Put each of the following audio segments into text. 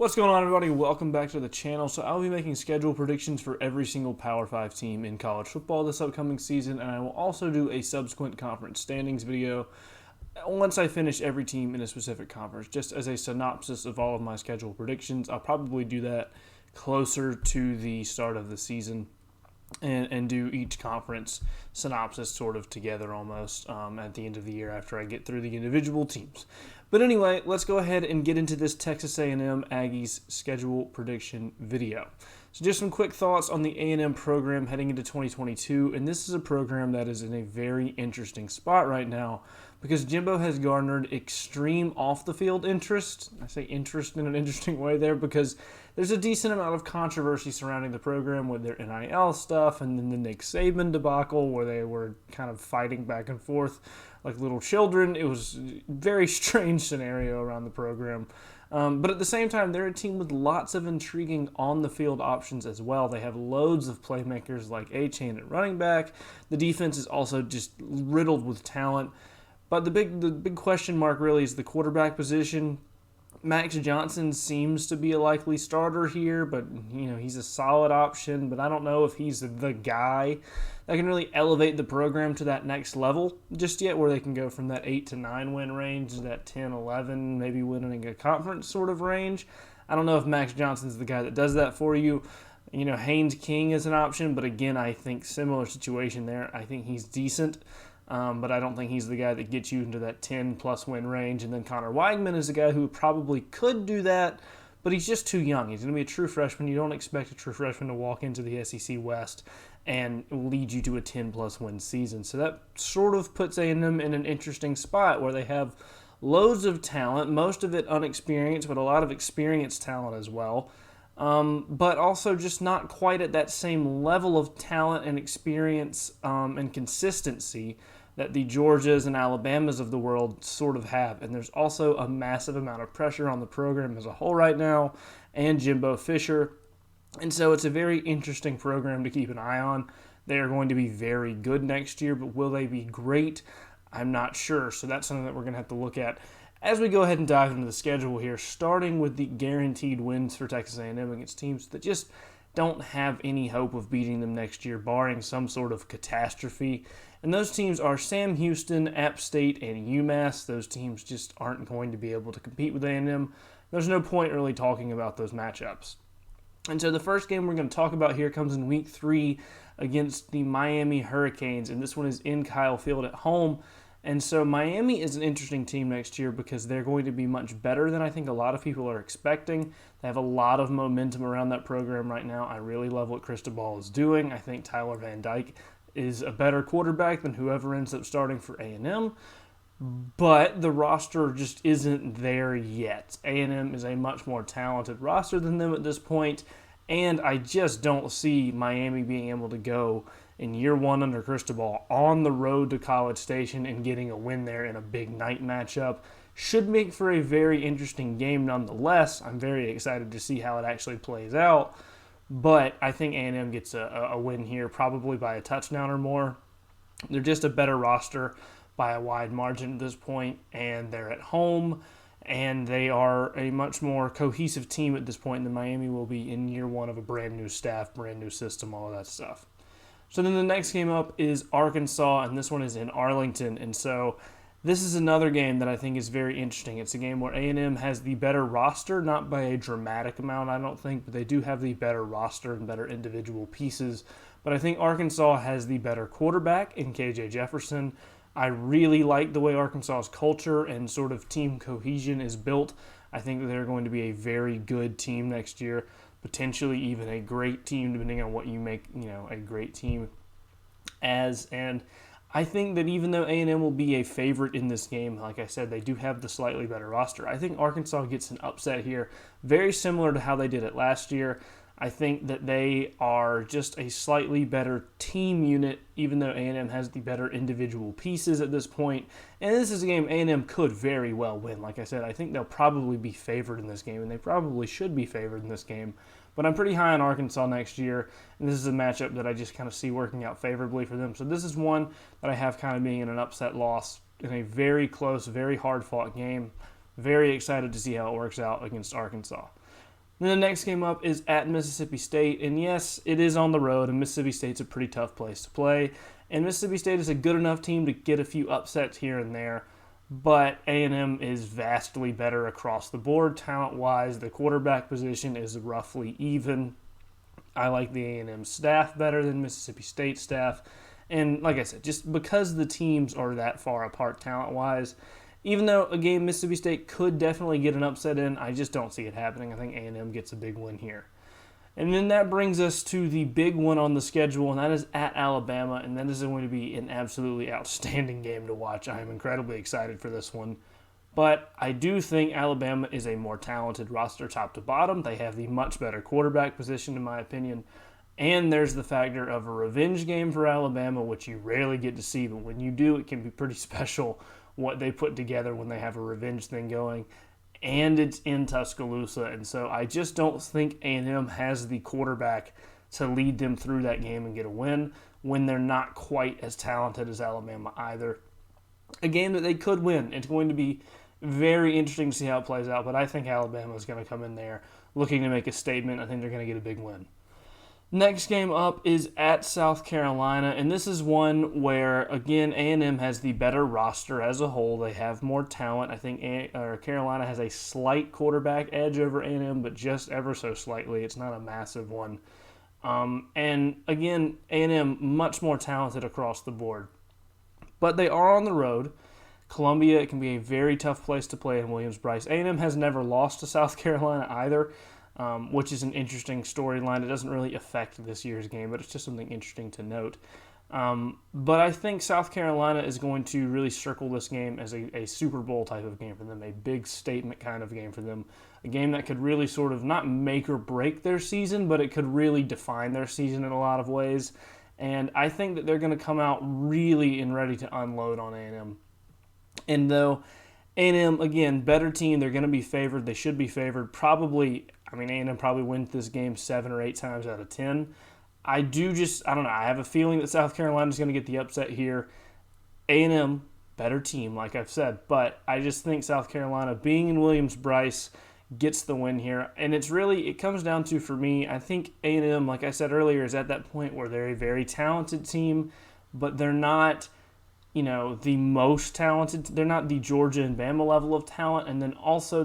What's going on, everybody? Welcome back to the channel. So I'll be making schedule predictions for every single Power 5 team in college football this upcoming season, and I will also do a subsequent conference standings video once I finish every team in a specific conference, just as a synopsis of all of my schedule predictions. I'll probably do that closer to the start of the season and do each conference synopsis sort of together almost at the end of the year after I get through the individual teams. But anyway, let's go ahead and get into this Texas A&M Aggies schedule prediction video. So just some quick thoughts on the A&M program heading into 2022, and this is a program that is in a very interesting spot right now because Jimbo has garnered extreme off-the-field interest. I say interest in an interesting way there because there's a decent amount of controversy surrounding the program with their NIL stuff and then the Nick Saban debacle where they were kind of fighting back and forth like little children. It was a very strange scenario around the program. But at the same time, they're a team with lots of intriguing on-the-field options as well. They have loads of playmakers like A-Chain at running back. The defense is also just riddled with talent. But the big question mark really is the quarterback position. Max Johnson seems to be a likely starter here, but he's a solid option, but I don't know if he's the guy that can really elevate the program to that next level just yet, where they can go from that 8 to 9 win range to that 10, 11, maybe winning a conference sort of range. I don't know if Max Johnson's the guy that does that for you. Haynes King is an option, but again, I think similar situation there. I think he's decent. But I don't think he's the guy that gets you into that 10-plus win range. And then Connor Weigman is a guy who probably could do that, but he's just too young. He's going to be a true freshman. You don't expect a true freshman to walk into the SEC West and lead you to a 10-plus win season. So that sort of puts A&M in an interesting spot where they have loads of talent, most of it unexperienced, but a lot of experienced talent as well. But also just not quite at that same level of talent and experience and consistency that the Georgias and Alabamas of the world sort of have. And there's also a massive amount of pressure on the program as a whole right now and Jimbo Fisher. And so it's a very interesting program to keep an eye on. They are going to be very good next year, but will they be great? I'm not sure. So that's something that we're going to have to look at as we go ahead and dive into the schedule here, starting with the guaranteed wins for Texas A&M against teams that just don't have any hope of beating them next year, barring some sort of catastrophe. And those teams are Sam Houston, App State, and UMass. Those teams just aren't going to be able to compete with A&M. There's no point really talking about those matchups. And so the first game we're going to talk about here comes in Week 3 against the Miami Hurricanes, and this one is in Kyle Field at home. And so Miami is an interesting team next year because they're going to be much better than I think a lot of people are expecting. They have a lot of momentum around that program right now. I really love what Cristobal is doing. I think Tyler Van Dyke is a better quarterback than whoever ends up starting for A&M. But the roster just isn't there yet. A&M is a much more talented roster than them at this point, and I just don't see Miami being able to go in year one under Cristobal on the road to College Station and getting a win there in a big night matchup. Should make for a very interesting game nonetheless. I'm very excited to see how it actually plays out. But I think A&M gets a win here, probably by a touchdown or more. They're just a better roster by a wide margin at this point, and they're at home, and they are a much more cohesive team at this point than Miami will be in year one of a brand new staff, brand new system, all of that stuff. So then the next game up is Arkansas, and this one is in Arlington. And so this is another game that I think is very interesting. It's a game where A&M has the better roster, not by a dramatic amount, I don't think, but they do have the better roster and better individual pieces. But I think Arkansas has the better quarterback in KJ Jefferson. I really like the way Arkansas's culture and sort of team cohesion is built. I think that they're going to be a very good team next year, potentially even a great team, depending on what you make, a great team as. And I think that even though A&M will be a favorite in this game, like I said, they do have the slightly better roster. I think Arkansas gets an upset here, very similar to how they did it last year. I think that they are just a slightly better team unit, even though A&M has the better individual pieces at this point. And this is a game A&M could very well win. Like I said, I think they'll probably be favored in this game, and they probably should be favored in this game. But I'm pretty high on Arkansas next year, and this is a matchup that I just kind of see working out favorably for them. So this is one that I have kind of being in an upset loss in a very close, very hard-fought game. Very excited to see how it works out against Arkansas. Then the next game up is at Mississippi State, and yes, it is on the road, and Mississippi State's a pretty tough place to play. And Mississippi State is a good enough team to get a few upsets here and there, but A&M is vastly better across the board talent-wise. The quarterback position is roughly even. I like the A&M staff better than Mississippi State staff. And like I said, just because the teams are that far apart talent-wise, even though a game Mississippi State could definitely get an upset in, I just don't see it happening. I think A&M gets a big win here. And then that brings us to the big one on the schedule, and that is at Alabama, and that is going to be an absolutely outstanding game to watch. I am incredibly excited for this one. But I do think Alabama is a more talented roster top to bottom. They have the much better quarterback position, in my opinion. And there's the factor of a revenge game for Alabama, which you rarely get to see, but when you do, it can be pretty special what they put together when they have a revenge thing going. And it's in Tuscaloosa, and so I just don't think A&M has the quarterback to lead them through that game and get a win when they're not quite as talented as Alabama either. A game that they could win. It's going to be very interesting to see how it plays out, but I think Alabama is going to come in there looking to make a statement. I think they're going to get a big win. Next game up is at South Carolina, and this is one where, again, A&M has the better roster as a whole. They have more talent. I think Carolina has a slight quarterback edge over A&M, but just ever so slightly. It's not a massive one. And, again, A&M much more talented across the board. But they are on the road. Columbia, it can be a very tough place to play in Williams-Brice. A&M has never lost to South Carolina either. Which is an interesting storyline. It doesn't really affect this year's game, but it's just something interesting to note. But I think South Carolina is going to really circle this game as a Super Bowl type of game for them, a big statement kind of game for them, a game that could really sort of not make or break their season, but it could really define their season in a lot of ways. And I think that they're going to come out really and ready to unload on A&M. And though A&M, again, better team, they're going to be favored. They should be favored. A&M probably wins this game 7 or 8 times out of 10. I don't know. I have a feeling that South Carolina is going to get the upset here. A&M, better team, like I've said. But I just think South Carolina, being in Williams-Brice, gets the win here. And it comes down to, for me, I think A&M, like I said earlier, is at that point where they're a very talented team, but they're not, the most talented. They're not the Georgia and Bama level of talent. And then also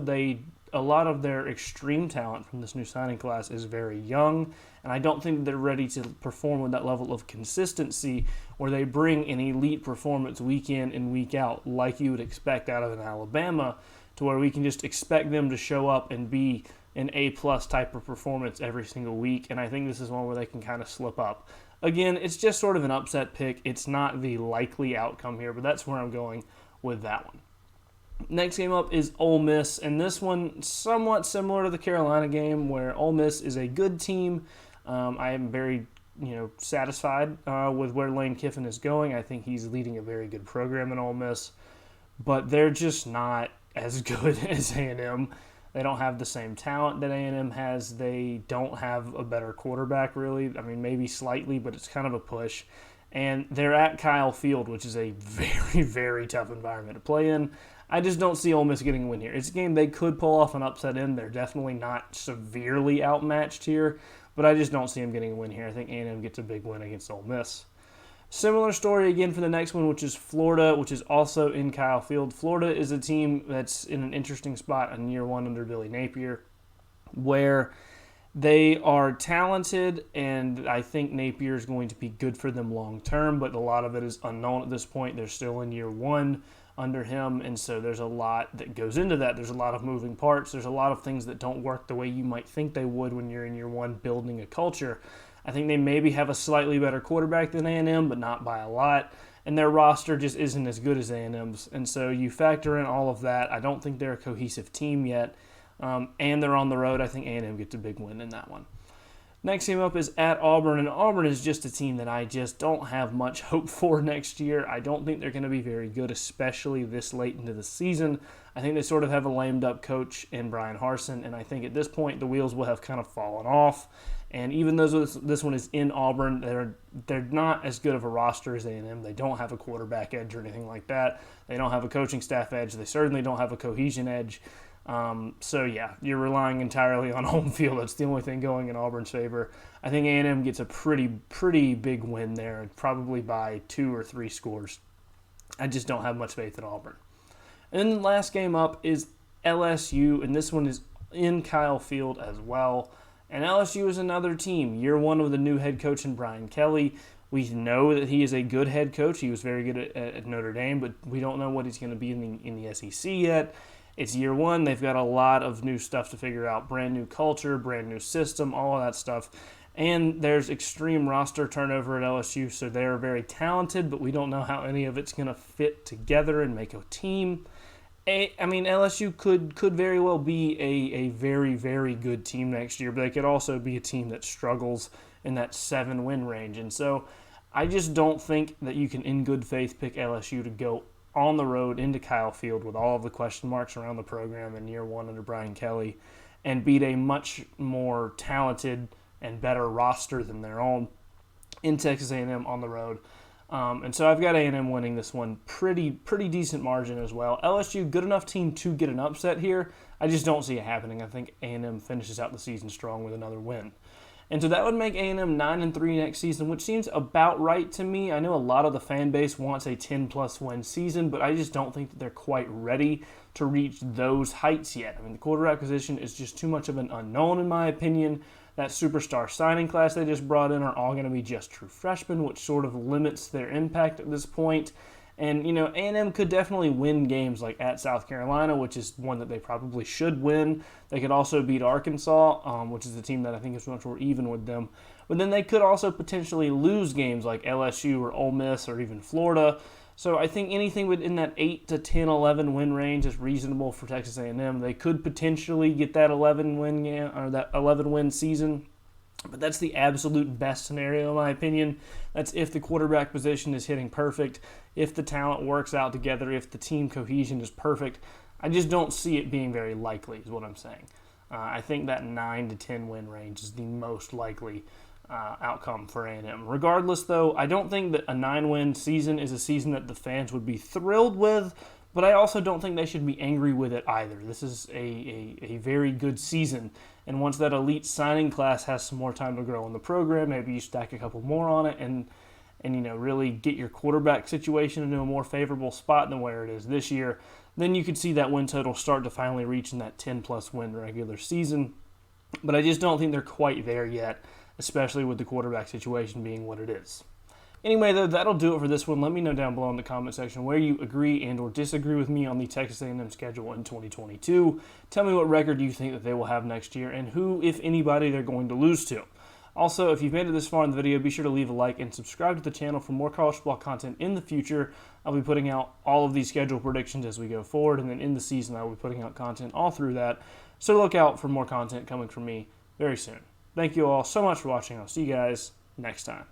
a lot of their extreme talent from this new signing class is very young, and I don't think they're ready to perform with that level of consistency where they bring an elite performance week in and week out like you would expect out of an Alabama, to where we can just expect them to show up and be an A-plus type of performance every single week, and I think this is one where they can kind of slip up. Again, it's just sort of an upset pick. It's not the likely outcome here, but that's where I'm going with that one. Next game up is Ole Miss, and this one somewhat similar to the Carolina game where Ole Miss is a good team. I am very satisfied with where Lane Kiffin is going. I think he's leading a very good program in Ole Miss, but they're just not as good as A&M. They don't have the same talent that A&M has. They don't have a better quarterback, really. Maybe slightly, but it's kind of a push. And they're at Kyle Field, which is a very, very tough environment to play in. I just don't see Ole Miss getting a win here. It's a game they could pull off an upset in. They're definitely not severely outmatched here, but I just don't see them getting a win here. I think A&M gets a big win against Ole Miss. Similar story again for the next one, which is Florida, which is also in Kyle Field. Florida is a team that's in an interesting spot in year one under Billy Napier, where they are talented, and I think Napier is going to be good for them long term, but a lot of it is unknown at this point. They're still in year one under him, and so there's a lot that goes into that. There's a lot of moving parts. There's a lot of things that don't work the way you might think they would when you're in year one building a culture. I think they maybe have a slightly better quarterback than A&M, but not by a lot, and their roster just isn't as good as A&M's, and so you factor in all of that. I don't think they're a cohesive team yet, and they're on the road. I think A&M gets a big win in that one. Next game up is at Auburn, and Auburn is just a team that I just don't have much hope for next year. I don't think they're going to be very good, especially this late into the season. I think they sort of have a lamed-up coach in Brian Harsin, and I think at this point the wheels will have kind of fallen off. And even though this one is in Auburn, they're not as good of a roster as A&M. They don't have a quarterback edge or anything like that. They don't have a coaching staff edge. They certainly don't have a cohesion edge. So yeah, you're relying entirely on home field. That's the only thing going in Auburn's favor. I think A&M gets a pretty big win there, probably by 2 or 3 scores. I just don't have much faith in Auburn. And then the last game up is LSU, and this one is in Kyle Field as well. And LSU is another team. Year one with the new head coach in Brian Kelly. We know that he is a good head coach. He was very good at Notre Dame, but we don't know what he's going to be in the SEC yet. It's year one. They've got a lot of new stuff to figure out. Brand new culture, brand new system, all of that stuff. And there's extreme roster turnover at LSU, so they're very talented, but we don't know how any of it's going to fit together and make a team. LSU could very well be a very, very good team next year, but they could also be a team that struggles in that 7-win range. And so I just don't think that you can, in good faith, pick LSU to go on the road into Kyle Field with all of the question marks around the program in year one under Brian Kelly and beat a much more talented and better roster than their own in Texas A&M on the road. And so I've got A&M winning this one pretty decent margin as well. LSU, good enough team to get an upset here. I just don't see it happening. I think A&M finishes out the season strong with another win. And so that would make A&M 9-3 next season, which seems about right to me. I know a lot of the fan base wants a 10-plus win season, but I just don't think that they're quite ready to reach those heights yet. I mean, the quarterback position is just too much of an unknown in my opinion. That superstar signing class they just brought in are all going to be just true freshmen, which sort of limits their impact at this point. And, A&M could definitely win games like at South Carolina, which is one that they probably should win. They could also beat Arkansas, which is a team that I think is much more even with them. But then they could also potentially lose games like LSU or Ole Miss or even Florida. So I think anything within that 8 to 10, 11 win range is reasonable for Texas A&M. They could potentially get that 11 win season. But that's the absolute best scenario, in my opinion. That's if the quarterback position is hitting perfect, if the talent works out together, if the team cohesion is perfect. I just don't see it being very likely, is what I'm saying. I think that 9 to 10 win range is the most likely outcome for A&M. Regardless, though, I don't think that a 9-win season is a season that the fans would be thrilled with, but I also don't think they should be angry with it either. This is a very good season, and once that elite signing class has some more time to grow in the program, maybe you stack a couple more on it and really get your quarterback situation into a more favorable spot than where it is this year, then you could see that win total start to finally reach in that 10-plus win regular season. But I just don't think they're quite there yet, especially with the quarterback situation being what it is. Anyway, though, that'll do it for this one. Let me know down below in the comment section where you agree and or disagree with me on the Texas A&M schedule in 2022. Tell me what record you think that they will have next year and who, if anybody, they're going to lose to. Also, if you've made it this far in the video, be sure to leave a like and subscribe to the channel for more college football content in the future. I'll be putting out all of these schedule predictions as we go forward, and then in the season I will be putting out content all through that. So look out for more content coming from me very soon. Thank you all so much for watching. I'll see you guys next time.